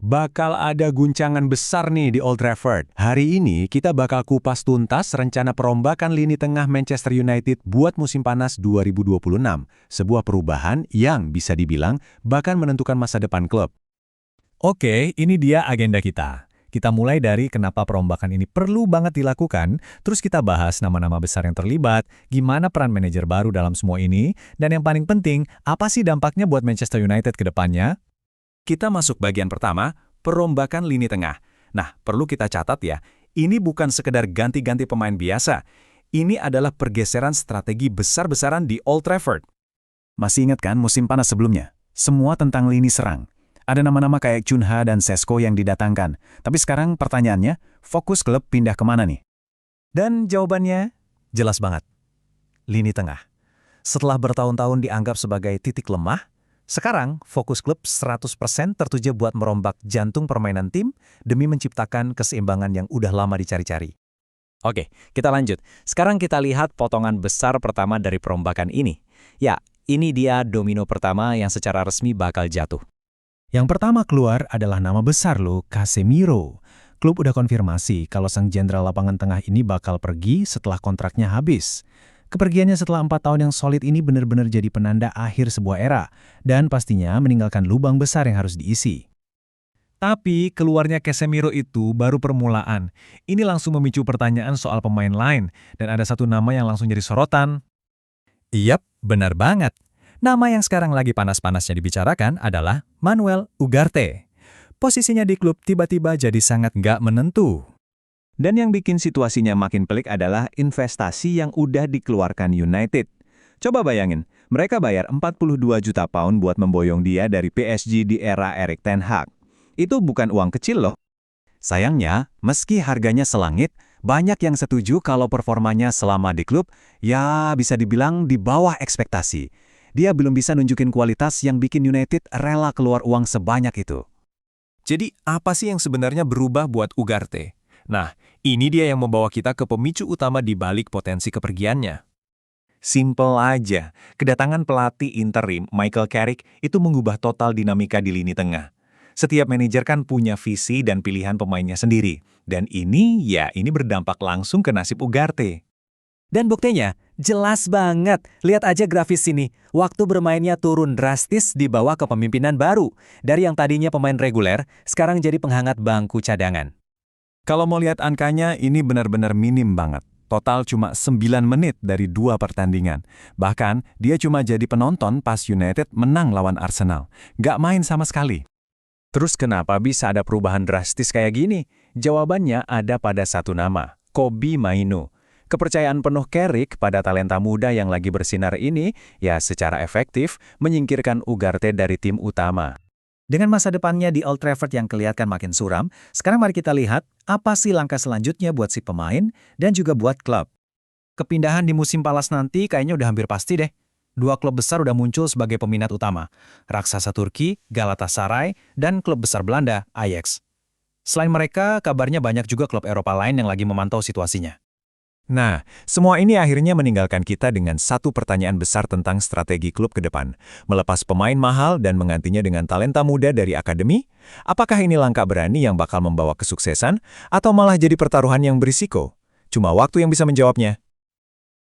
Bakal ada guncangan besar nih di Old Trafford. Hari ini kita bakal kupas tuntas rencana perombakan lini tengah Manchester United buat musim panas 2026. Sebuah perubahan yang bisa dibilang bahkan menentukan masa depan klub. Oke, ini dia agenda kita. Kita mulai dari kenapa perombakan ini perlu banget dilakukan, terus kita bahas nama-nama besar yang terlibat, gimana peran manajer baru dalam semua ini, dan yang paling penting, apa sih dampaknya buat Manchester United ke depannya? Kita masuk bagian pertama, perombakan lini tengah. Nah, perlu kita catat ya, ini bukan sekedar ganti-ganti pemain biasa. Ini adalah pergeseran strategi besar-besaran di Old Trafford. Masih ingat kan musim panas sebelumnya? Semua tentang lini serang. Ada nama-nama kayak Cunha dan Sesko yang didatangkan. Tapi sekarang pertanyaannya, fokus klub pindah kemana nih? Dan jawabannya jelas banget. Lini tengah. Setelah bertahun-tahun dianggap sebagai titik lemah, sekarang fokus klub 100% tertuju buat merombak jantung permainan tim demi menciptakan keseimbangan yang udah lama dicari-cari. Oke, kita lanjut. Sekarang kita lihat potongan besar pertama dari perombakan ini. Ya, ini dia domino pertama yang secara resmi bakal jatuh. Yang pertama keluar adalah nama besar loh, Casemiro. Klub udah konfirmasi kalau sang jenderal lapangan tengah ini bakal pergi setelah kontraknya habis. Kepergiannya setelah 4 tahun yang solid ini benar-benar jadi penanda akhir sebuah era, dan pastinya meninggalkan lubang besar yang harus diisi. Tapi keluarnya Casemiro itu baru permulaan. Ini langsung memicu pertanyaan soal pemain lain, dan ada satu nama yang langsung jadi sorotan. Yap, benar banget. Nama yang sekarang lagi panas-panasnya dibicarakan adalah Manuel Ugarte. Posisinya di klub tiba-tiba jadi sangat nggak menentu. Dan yang bikin situasinya makin pelik adalah investasi yang udah dikeluarkan United. Coba bayangin, mereka bayar 42 juta pound buat memboyong dia dari PSG di era Erik ten Hag. Itu bukan uang kecil loh. Sayangnya, meski harganya selangit, banyak yang setuju kalau performanya selama di klub, ya bisa dibilang di bawah ekspektasi. Dia belum bisa nunjukin kualitas yang bikin United rela keluar uang sebanyak itu. Jadi apa sih yang sebenarnya berubah buat Ugarte? Nah, ini dia yang membawa kita ke pemicu utama di balik potensi kepergiannya. Simple aja, kedatangan pelatih interim Michael Carrick itu mengubah total dinamika di lini tengah. Setiap manajer kan punya visi dan pilihan pemainnya sendiri. Dan ini berdampak langsung ke nasib Ugarte. Dan buktinya, jelas banget. Lihat aja grafis sini. Waktu bermainnya turun drastis di bawah kepemimpinan baru. Dari yang tadinya pemain reguler, sekarang jadi penghangat bangku cadangan. Kalau mau lihat angkanya, ini benar-benar minim banget. Total cuma 9 menit dari 2 pertandingan. Bahkan, dia cuma jadi penonton pas United menang lawan Arsenal. Nggak main sama sekali. Terus kenapa bisa ada perubahan drastis kayak gini? Jawabannya ada pada satu nama, Kobbie Mainoo. Kepercayaan penuh Carrick pada talenta muda yang lagi bersinar ini, ya secara efektif menyingkirkan Ugarte dari tim utama. Dengan masa depannya di Old Trafford yang kelihatan makin suram, sekarang mari kita lihat apa sih langkah selanjutnya buat si pemain dan juga buat klub. Kepindahan di musim panas nanti kayaknya udah hampir pasti deh. 2 klub besar udah muncul sebagai peminat utama. Raksasa Turki, Galatasaray, dan klub besar Belanda, Ajax. Selain mereka, kabarnya banyak juga klub Eropa lain yang lagi memantau situasinya. Nah, semua ini akhirnya meninggalkan kita dengan satu pertanyaan besar tentang strategi klub ke depan. Melepas pemain mahal dan menggantinya dengan talenta muda dari akademi? Apakah ini langkah berani yang bakal membawa kesuksesan, atau malah jadi pertaruhan yang berisiko? Cuma waktu yang bisa menjawabnya.